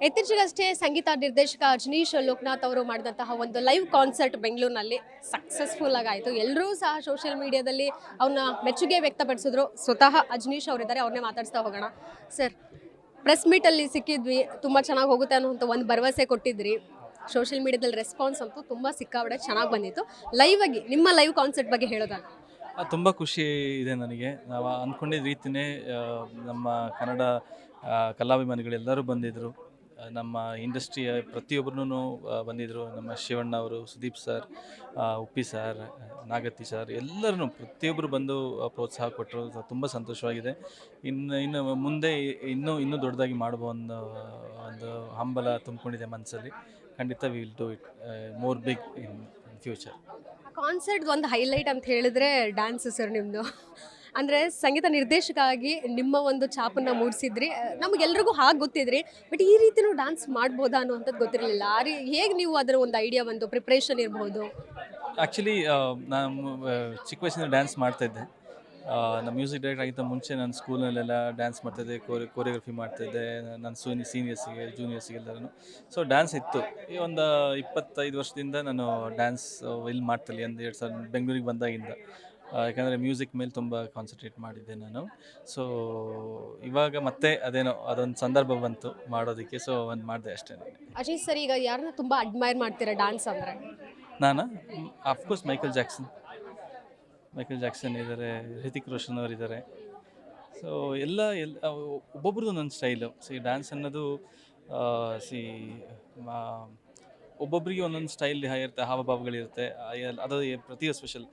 ಇತ್ತೀಚೆಗಷ್ಟೇ ಸಂಗೀತ ನಿರ್ದೇಶಕ ಅಜನೀಶ್ ಲೋಕನಾಥ್ ಅವರು ಮಾಡಿದಂತಹ ಒಂದು ಲೈವ್ ಕಾನ್ಸರ್ಟ್ ಬೆಂಗಳೂರಿನಲ್ಲಿ ಸಕ್ಸಸ್ಫುಲ್ ಆಗಾಯಿತು. ಎಲ್ಲರೂ ಸಹ ಸೋಷಿಯಲ್ ಮೀಡಿಯಾದಲ್ಲಿ ಅವ್ರನ್ನ ಮೆಚ್ಚುಗೆ ವ್ಯಕ್ತಪಡಿಸಿದ್ರು. ಸ್ವತಃ ಅಜನೀಶ್ ಅವರಿದ್ದಾರೆ, ಅವ್ರನ್ನೇ ಮಾತಾಡಿಸ್ತಾ ಹೋಗೋಣ. ಸರ್, ಪ್ರೆಸ್ ಮೀಟಲ್ಲಿ ಸಿಕ್ಕಿದ್ವಿ, ತುಂಬ ಚೆನ್ನಾಗಿ ಹೋಗುತ್ತೆ ಅನ್ನೋಂಥ ಒಂದು ಭರವಸೆ ಕೊಟ್ಟಿದ್ರಿ. ಸೋಷಿಯಲ್ ಮೀಡಿಯಾದಲ್ಲಿ ರೆಸ್ಪಾನ್ಸ್ ಅಂತೂ ತುಂಬ ಸಿಕ್ಕಾಬಡೆ ಚೆನ್ನಾಗಿ ಬಂದಿತ್ತು. ಲೈವ್ ಆಗಿ ನಿಮ್ಮ ಲೈವ್ ಕಾನ್ಸರ್ಟ್ ಬಗ್ಗೆ ಹೇಳೋದಾಗ ತುಂಬ ಖುಷಿ ಇದೆ ನನಗೆ. ನಾವು ಅಂದ್ಕೊಂಡಿದ್ದ ರೀತಿಯೇ ನಮ್ಮ ಕನ್ನಡ ಕಲಾಭಿಮಾನಿಗಳೆಲ್ಲರೂ ಬಂದಿದ್ದರು. ನಮ್ಮ ಇಂಡಸ್ಟ್ರಿಯ ಪ್ರತಿಯೊಬ್ಬರೂ ಬಂದಿದ್ದರು. ನಮ್ಮ ಶಿವಣ್ಣ ಅವರು, Sudeep sir, Uppi sir, Nagathi sir, ಎಲ್ಲರೂ ಪ್ರತಿಯೊಬ್ಬರು ಬಂದು ಪ್ರೋತ್ಸಾಹ ಕೊಟ್ಟರು. ತುಂಬ ಸಂತೋಷವಾಗಿದೆ. ಇನ್ನು ಮುಂದೆ ಇನ್ನೂ ದೊಡ್ಡದಾಗಿ ಮಾಡುವ ಒಂದು ಹಂಬಲ ತುಂಬಿಕೊಂಡಿದೆ ಮನಸ್ಸಲ್ಲಿ. ಖಂಡಿತ we will do it more big in future. Concert ಒಂದು ಹೈಲೈಟ್ ಅಂತ ಹೇಳಿದ್ರೆ ಡ್ಯಾನ್ಸ್ ಸರ್ ನಿಮ್ಮದು. ಅಂದರೆ ಸಂಗೀತ ನಿರ್ದೇಶಕ ಆಗಿ ನಿಮ್ಮ ಒಂದು ಛಾಪನ್ನು ಮೂಡಿಸಿದ್ರಿ. ನಮಗೆಲ್ರಿಗೂ ಹಾಗೆ ಗೊತ್ತಿದ್ರಿ, ಬಟ್ ಈ ರೀತಿಯೂ ಡ್ಯಾನ್ಸ್ ಮಾಡ್ಬೋದಾ ಅನ್ನುವಂಥದ್ದು ಗೊತ್ತಿರಲಿಲ್ಲ. ಹೇಗೆ ನೀವು ಅದರ ಒಂದು ಐಡಿಯಾ ಬಂದು ಪ್ರಿಪ್ರೇಷನ್ ಇರ್ಬೋದು? ಆ್ಯಕ್ಚುಲಿ ನಾನು ಚಿಕ್ಕ ವಯಸ್ಸಿಂದ ಡ್ಯಾನ್ಸ್ ಮಾಡ್ತಾಯಿದ್ದೆ. ನಮ್ಮ ಮ್ಯೂಸಿಕ್ ಡೈರೆಕ್ಟರ್ ಆಗಿಂತ ಮುಂಚೆ ನಾನು ಸ್ಕೂಲ್ನಲ್ಲೆಲ್ಲ ಡ್ಯಾನ್ಸ್ ಮಾಡ್ತಾಯಿದ್ದೆ, ಕೋರಿಯೋಗ್ರಫಿ ಮಾಡ್ತಾಯಿದ್ದೆ. ನನ್ನ ಸೀನಿಯರ್ಸಿಗೆ ಜೂನಿಯರ್ಸಿಗೆಲ್ಲರೂ ಸೊ ಡ್ಯಾನ್ಸ್ ಇತ್ತು. ಈ ಒಂದು 25 ವರ್ಷದಿಂದ ನಾನು ಡ್ಯಾನ್ಸ್ ಇಲ್ಲಿ ಮಾಡ್ತಿಲ್ಲ. 2 ಬೆಂಗಳೂರಿಗೆ ಬಂದಾಗಿಂದ. ಯಾಕಂದರೆ ಮ್ಯೂಸಿಕ್ ಮೇಲೆ ತುಂಬ ಕಾನ್ಸಂಟ್ರೇಟ್ ಮಾಡಿದ್ದೆ ನಾನು. ಸೊ ಇವಾಗ ಮತ್ತೆ ಅದೊಂದು ಸಂದರ್ಭ ಬಂತು ಮಾಡೋದಕ್ಕೆ, ಸೊ ಒಂದು ಮಾಡಿದೆ ಅಷ್ಟೇ. ಅಜಯ್ ಸರ್, ಈಗ ಯಾರನ್ನ ತುಂಬ ಅಡ್ಮೈರ್ ಮಾಡ್ತೀರಾ ಡ್ಯಾನ್ಸ್ ಅಂದರೆ? ನಾನು ಅಫ್ಕೋರ್ಸ್ ಮೈಕಲ್ ಜಾಕ್ಸನ್ ಇದ್ದಾರೆ, ಹೃತಿಕ್ ರೋಷನ್ ಅವರಿದ್ದಾರೆ. ಸೊ ಒಬ್ಬೊಬ್ರದ್ದು ಒಂದೊಂದು ಸ್ಟೈಲು. ಡ್ಯಾನ್ಸ್ ಅನ್ನೋದು ಸಿ ಒಬ್ಬೊಬ್ಬರಿಗೆ ಒಂದೊಂದು ಸ್ಟೈಲ್ ಇರುತ್ತೆ, ಹಾವಭಾವಗಳಿರುತ್ತೆ. ಅದು ಪ್ರತಿ ಸ್ಪೆಷಲ್.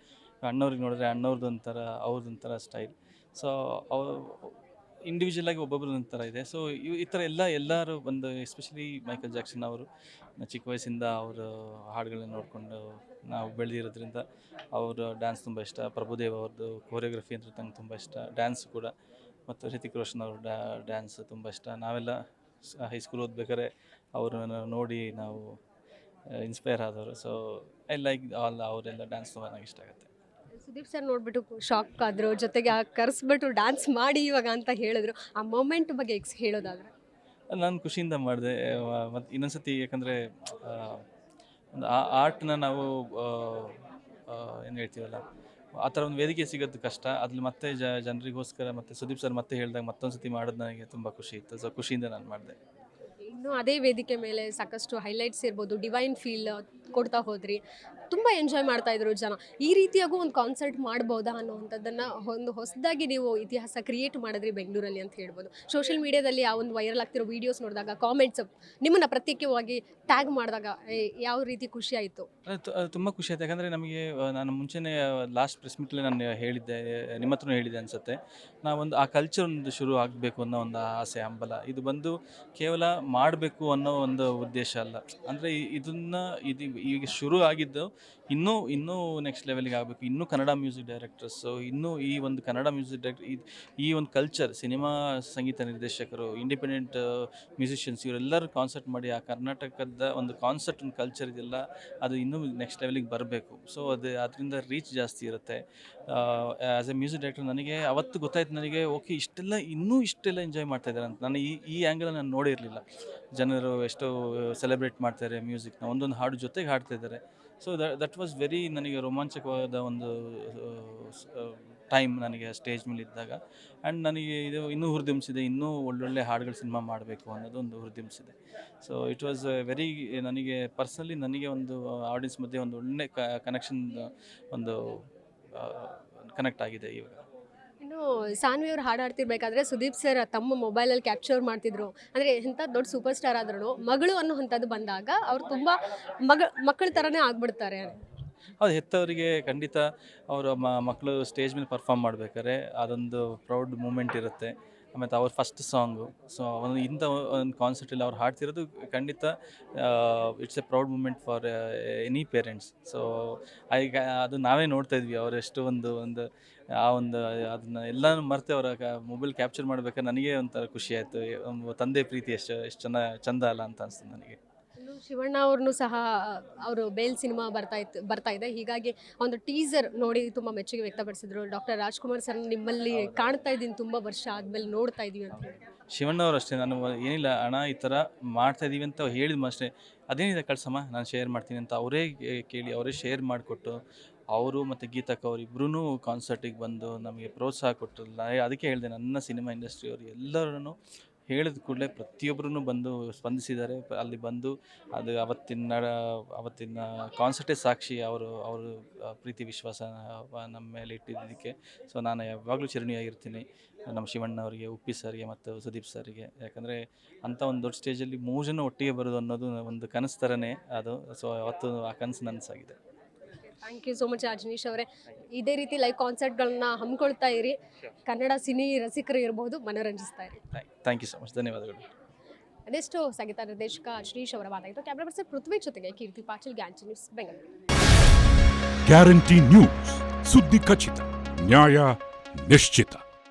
ಅಣ್ಣವ್ರಿಗೆ ನೋಡಿದ್ರೆ ಅಣ್ಣವ್ರದ್ದು ಒಂಥರ, ಅವ್ರದ್ದೊಂಥರ ಸ್ಟೈಲ್. ಸೊ ಇಂಡಿವಿಜುವಲಾಗಿ ಒಬ್ಬೊಬ್ರದ್ದು ಒಂಥರ ಇದೆ. ಸೊ ಈ ಥರ ಎಲ್ಲರೂ ಬಂದು, ಎಸ್ಪೆಷಲಿ ಮೈಕಲ್ ಜಾಕ್ಸನ್ ಅವರು ಚಿಕ್ಕ ವಯಸ್ಸಿಂದ ಅವರ ಹಾಡುಗಳನ್ನ ನೋಡಿಕೊಂಡು ನಾವು ಬೆಳೆದಿರೋದ್ರಿಂದ ಅವರ ಡ್ಯಾನ್ಸ್ ತುಂಬ ಇಷ್ಟ. ಪ್ರಭುದೇವ್ ಅವ್ರದ್ದು ಕೋರಿಯೋಗ್ರಫಿ ಅಂತ ನಂಗೆ ತುಂಬ ಇಷ್ಟ, ಡ್ಯಾನ್ಸ್ ಕೂಡ. ಮತ್ತು ಹೃತಿಕ್ ರೋಷನ್ ಅವ್ರ ಡ್ಯಾನ್ಸ್ ತುಂಬ ಇಷ್ಟ. ನಾವೆಲ್ಲ ಹೈಸ್ಕೂಲ್ ಓದ್ಬೇಕಾದ್ರೆ ಅವ್ರನ್ನ ನೋಡಿ ನಾವು ಇನ್ಸ್ಪೈರ್ ಆದವರು. ಸೊ ಐ ಲೈಕ್ ಅವರೆಲ್ಲ ಡ್ಯಾನ್ಸ್ ತುಂಬ ನನಗೆ ಇಷ್ಟ ಆಗುತ್ತೆ. ಸುದೀಪ್ ಸರ್ ನೋಡಿಬಿಟ್ಟು ಶಾಕ್ ಆದರು, ಜೊತೆಗೆ ಕರೆಸ್ಬಿಟ್ಟು ಡ್ಯಾನ್ಸ್ ಮಾಡಿ ಇವಾಗ ಅಂತ ಹೇಳಿದ್ರು. ಆ ಮೂಮೆಂಟ್ ಬಗ್ಗೆ ಹೇಳೋದಾದ್ರೆ? ನಾನು ಖುಷಿಯಿಂದ ಮಾಡಿದೆ. ಮತ್ತು ಇನ್ನೊಂದು ಸತಿ, ಯಾಕಂದರೆ ಒಂದು ಆರ್ಟ್ನ ನಾವು ಏನು ಹೇಳ್ತೀವಲ್ಲ, ಆ ಥರ ಒಂದು ವೇದಿಕೆ ಸಿಗೋದು ಕಷ್ಟ. ಅದ್ರಲ್ಲಿ ಮತ್ತೆ ಜನರಿಗೋಸ್ಕರ ಮತ್ತು ಸುದೀಪ್ ಸರ್ ಮತ್ತೆ ಹೇಳಿದಾಗ ಮತ್ತೊಂದು ಸತಿ ಮಾಡೋದು ನನಗೆ ತುಂಬ ಖುಷಿ ಇತ್ತು. ಸೊ ಖುಷಿಯಿಂದ ನಾನು ಮಾಡಿದೆ. ಇನ್ನು ಅದೇ ವೇದಿಕೆ ಮೇಲೆ ಸಾಕಷ್ಟು ಹೈಲೈಟ್ಸ್ ಇರ್ಬೋದು, ಡಿವೈನ್ ಫೀಲ್ ಕೊಡ್ತಾ ಹೋದ್ರಿ, ತುಂಬ ಎಂಜಾಯ್ ಮಾಡ್ತಾಯಿದ್ರು ಜನ. ಈ ರೀತಿಯಾಗೂ ಒಂದು ಕಾನ್ಸರ್ಟ್ ಮಾಡ್ಬೋದಾ ಅನ್ನೋವಂಥದ್ದನ್ನು ಒಂದು ಹೊಸದಾಗಿ ನೀವು ಇತಿಹಾಸ ಕ್ರಿಯೇಟ್ ಮಾಡಿದ್ರಿ ಬೆಂಗಳೂರಲ್ಲಿ ಅಂತ ಹೇಳ್ಬೋದು. ಸೋಷಿಯಲ್ ಮೀಡಿಯಾದಲ್ಲಿ ಆ ಒಂದು ವೈರಲ್ ಆಗ್ತಿರೋ ವೀಡಿಯೋಸ್ ನೋಡಿದಾಗ, ಕಾಮೆಂಟ್ಸ್ ನಿಮ್ಮನ್ನು ಪ್ರತ್ಯೇಕವಾಗಿ ಟ್ಯಾಗ್ ಮಾಡಿದಾಗ ಯಾವ ರೀತಿ ಖುಷಿ ಆಯಿತು? ತುಂಬ ಖುಷಿ ಆಯ್ತು. ಯಾಕಂದರೆ ನಮಗೆ ನಾನು ಮುಂಚೆನೇ ಲಾಸ್ಟ್ ಪ್ರೆಸ್ ಮೀಟಲ್ಲಿ ನಾನು ಹೇಳಿದ್ದೆ, ನಿಮ್ಮ ಹತ್ರನೂ ಹೇಳಿದ್ದೆ ಅನಿಸುತ್ತೆ. ನಾವೊಂದು ಆ ಕಲ್ಚರ್ ಒಂದು ಶುರು ಆಗಬೇಕು ಅನ್ನೋ ಒಂದು ಆಸೆ, ಹಂಬಲ. ಇದು ಬಂದು ಕೇವಲ ಮಾಡಬೇಕು ಅನ್ನೋ ಒಂದು ಉದ್ದೇಶ ಅಲ್ಲ. ಅಂದರೆ ಇದನ್ನು ಈಗ ಶುರು ಆಗಿದ್ದು ಇನ್ನೂ ನೆಕ್ಸ್ಟ್ ಲೆವೆಲ್ಗೆ ಆಗಬೇಕು. ಇನ್ನೂ ಕನ್ನಡ ಮ್ಯೂಸಿಕ್ ಡೈರೆಕ್ಟರ್ಸು, ಇನ್ನೂ ಈ ಒಂದು ಕನ್ನಡ ಮ್ಯೂಸಿಕ್ ಡೈರೆಕ್ಟರ್, ಈ ಒಂದು ಕಲ್ಚರ್, ಸಿನಿಮಾ ಸಂಗೀತ ನಿರ್ದೇಶಕರು, ಇಂಡಿಪೆಂಡೆಂಟ್ ಮ್ಯೂಸಿಷಿಯನ್ಸ್, ಇವರೆಲ್ಲರೂ ಕಾನ್ಸರ್ಟ್ ಮಾಡಿ ಆ ಕರ್ನಾಟಕದ ಒಂದು ಕಾನ್ಸರ್ಟ್ ಒಂದು ಕಲ್ಚರ್ ಇದೆಯಲ್ಲ, ಅದು ಇನ್ನೂ ನೆಕ್ಸ್ಟ್ ಲೆವೆಲಿಗೆ ಬರಬೇಕು. ಸೊ ಅದರಿಂದ ರೀಚ್ ಜಾಸ್ತಿ ಇರುತ್ತೆ. ಆ್ಯಸ್ ಎ ಮ್ಯೂಸಿಕ್ ಡೈರೆಕ್ಟರ್ ನನಗೆ ಅವತ್ತು ಗೊತ್ತಾಯ್ತು, ನನಗೆ ಓಕೆ ಇಷ್ಟೆಲ್ಲ ಎಂಜಾಯ್ ಮಾಡ್ತಾಯಿದ್ದಾರೆ ಅಂತ. ನಾನು ಈ ಆ್ಯಂಗಲ್ ನಾನು ನೋಡಿರಲಿಲ್ಲ. ಜನರು ಎಷ್ಟೋ ಸೆಲೆಬ್ರೇಟ್ ಮಾಡ್ತಾರೆ ಮ್ಯೂಸಿಕ್ನ, ಒಂದೊಂದು ಹಾಡು ಜೊತೆಗೆ ಹಾಡ್ತಾಯಿದ್ದಾರೆ. ಸೊ ದಟ್ ವಾಸ್ ವೆರಿ ನನಗೆ ರೋಮಾಂಚಕವಾದ ಒಂದು ಟೈಮ್ ನನಗೆ ಸ್ಟೇಜ್ ಮೇಲೆ ಇದ್ದಾಗ. ಆ್ಯಂಡ್ ನನಗೆ ಇದು ಇನ್ನೂ ಹುರಿದುಂಬಿಸಿದೆ, ಇನ್ನೂ ಒಳ್ಳೊಳ್ಳೆ ಹಾಡುಗಳು ಸಿನಿಮಾ ಮಾಡಬೇಕು ಅನ್ನೋದು ಒಂದು ಹುರಿದುಂಬಿಸಿದೆ. ಸೊ ಇಟ್ ವಾಸ್ ವೆರಿ, ನನಗೆ ಪರ್ಸ್ನಲಿ ನನಗೆ ಒಂದು ಆಡಿಯನ್ಸ್ ಮಧ್ಯೆ ಒಂದು ಒಳ್ಳೆ ಕನೆಕ್ಷನ್, ಒಂದು ಕನೆಕ್ಟ್ ಆಗಿದೆ ಇವಾಗ. ಇನ್ನು ಸಾನ್ವಿ ಅವ್ರು ಹಾಡಾಡ್ತಿರ್ಬೇಕಾದ್ರೆ ಸುದೀಪ್ ಸರ್ ತಮ್ಮ ಮೊಬೈಲಲ್ಲಿ ಕ್ಯಾಪ್ಚರ್ ಮಾಡ್ತಿದ್ರು. ಅಂದರೆ ಎಂಥ ದೊಡ್ಡ ಸೂಪರ್ ಸ್ಟಾರ್ ಆದ್ರೂ ಮಗಳು ಅನ್ನೋವಂಥದ್ದು ಬಂದಾಗ ಅವ್ರು ತುಂಬ ಮಕ್ಕಳ ಥರನೇ ಆಗ್ಬಿಡ್ತಾರೆ. ಹೌದು, ಹೆತ್ತವರಿಗೆ ಖಂಡಿತ ಅವರ ಮಕ್ಕಳು ಸ್ಟೇಜ್ ಮೇಲೆ ಪರ್ಫಾರ್ಮ್ ಮಾಡಬೇಕಾದ್ರೆ ಅದೊಂದು ಪ್ರೌಡ್ ಮೂಮೆಂಟ್ ಇರುತ್ತೆ. ಆಮೇಲೆ ಅವ್ರ ಫಸ್ಟ್ ಸಾಂಗು, ಸೊ ಇಂಥ ಒಂದು ಕಾನ್ಸರ್ಟಲ್ಲಿ ಅವ್ರು ಹಾಡ್ತಿರೋದು ಖಂಡಿತ it's a proud moment for any parents. So ಈಗ ಅದು ನಾವೇ ನೋಡ್ತಾ ಇದ್ವಿ, ಅವರೆಷ್ಟು ಒಂದು ಅದನ್ನು ಎಲ್ಲನೂ ಮರೆತು ಅವರ ಮೊಬೈಲ್ ಕ್ಯಾಪ್ಚರ್ ಮಾಡಬೇಕಾದ್ರೆ ನನಗೆ ಒಂಥರ ಖುಷಿ ಆಯಿತು. ತಂದೆ ಪ್ರೀತಿ ಎಷ್ಟು ಚಂದ ಅಲ್ಲ ಅಂತ ಅನಿಸ್ತು ನನಗೆ. ಇನ್ನು ಶಿವಣ್ಣ ಅವ್ರನ್ನೂ ಸಹ ಅವರು ಬೇಲ್ ಸಿನಿಮಾ ಬರ್ತಾ ಇದೆ, ಹೀಗಾಗಿ ಒಂದು ಟೀಸರ್ ನೋಡಿ ತುಂಬ ಮೆಚ್ಚುಗೆ ವ್ಯಕ್ತಪಡಿಸಿದ್ರು. ಡಾಕ್ಟರ್ ರಾಜ್ಕುಮಾರ್ ಸರ್ ನಿಮ್ಮಲ್ಲಿ ಕಾಣ್ತಾ ಇದ್ದೀನಿ, ತುಂಬ ವರ್ಷ ಆದಮೇಲೆ ನೋಡ್ತಾ ಇದ್ದೀವಿ ಅಂತ ಹೇಳಿ. ಶಿವಣ್ಣವ್ರು ಅಷ್ಟೇ, ನಾನು ಏನಿಲ್ಲ ಅಣ್ಣ ಈ ಥರ ಮಾಡ್ತಾ ಇದೀವಿ ಅಂತ ಹೇಳಿದ್ಮ ಅಷ್ಟೇ, ಅದೇನಿದೆ ಕಳ್ಸಮ್ಮ ನಾನು ಶೇರ್ ಮಾಡ್ತೀನಿ ಅಂತ ಅವರೇ ಕೇಳಿ ಅವರೇ ಶೇರ್ ಮಾಡಿಕೊಟ್ಟು, ಅವರು ಮತ್ತು ಗೀತಕ್ಕ ಅವರಿಬ್ಬರೂ ಕಾನ್ಸರ್ಟಿಗೆ ಬಂದು ನಮಗೆ ಪ್ರೋತ್ಸಾಹ ಕೊಟ್ಟರು. ಅದಕ್ಕೆ ಹೇಳಿದೆ, ನನ್ನ ಸಿನಿಮಾ ಇಂಡಸ್ಟ್ರಿಯವರು ಎಲ್ಲರೂ ಹೇಳಿದ ಕೂಡಲೇ ಪ್ರತಿಯೊಬ್ಬರೂ ಬಂದು ಸ್ಪಂದಿಸಿದ್ದಾರೆ. ಅಲ್ಲಿ ಬಂದು ಅದು ಅವತ್ತಿನ ಕಾನ್ಸರ್ಟೇ ಸಾಕ್ಷಿ, ಅವರು ಪ್ರೀತಿ ವಿಶ್ವಾಸ ನಮ್ಮ ಮೇಲೆ ಇಟ್ಟಿದ್ದಕ್ಕೆ. ಸೊ ನಾನು ಯಾವಾಗಲೂ ಚಿರಣಿಯಾಗಿರ್ತೀನಿ ನಮ್ಮ ಶಿವಣ್ಣ ಅವರಿಗೆ, ಉಪ್ಪಿ ಸರ್ಗೆ ಮತ್ತು ಸುದೀಪ್ ಸರ್ಗೆ. ಯಾಕಂದರೆ ಅಂಥ ಒಂದು ದೊಡ್ಡ ಸ್ಟೇಜಲ್ಲಿ 3 ಜನ ಒಟ್ಟಿಗೆ ಬರೋದು ಅನ್ನೋದು ಒಂದು ಕನಸು ಥರನೇ ಅದು. ಸೊ ಅವತ್ತು ಆ ಕನಸು ನನಸಾಗಿದೆ. Thank you so much Ajaneesh ಅವರೇ. ಇದೇ ರೀತಿ ಲೈವ್ ಕಾನ್ಸರ್ಟ್ಗಳನ್ನ ಹಮ್ಮಿಕೊಳ್ತಾ ಇರಿ. ಕನ್ನಡ ಸಿನಿ ರಸಿಕರು ಇರ್ಬೋದು, ಮನೋರಂಜಿಸ್ತಾ ಇರಿ. ಥ್ಯಾಂಕ್ ಯು ಸೊ ಮಚ್, ಧನ್ಯವಾದಗಳು. ಅದೆಷ್ಟು ಸಂಗೀತ ನಿರ್ದೇಶಕ ಅಜನೀಶ್ ಅವರ ಮಾತಾಯಿತು. ಕ್ಯಾಮ್ರಾ ಪರ್ಸನ್ ಪೃಥ್ವಿ ಜೊತೆಗೆ Keerthi Patil, guarantee news, Bengaluru. Guarantee news, ಸುದ್ದಿ ಖಚಿತ, ನ್ಯಾಯ ನಿಶ್ಚಿತ.